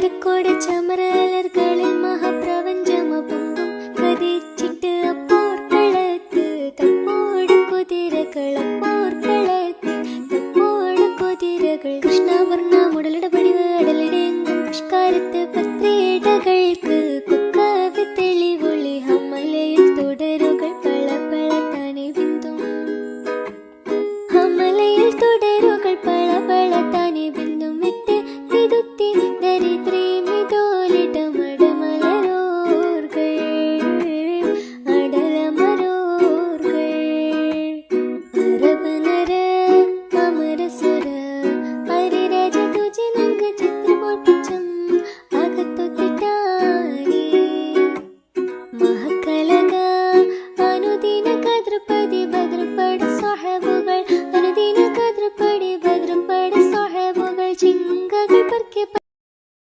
കോടെ ചമരലർകളിൽ മഹാപ്രപഞ്ചമൊപ്പം കതിച്ചിട്ട് അപ്പോർക്കളത്ത് തപ്പോട് കുതിരകളപ്പോർക്കളത്ത് തപ്പോട് കുതിരകൾ കൃഷ്ണവർണ്ണ മുടലിട പടിവ് അടലിടെങ്കും പുഷ്കാരത്ത് പത്രേ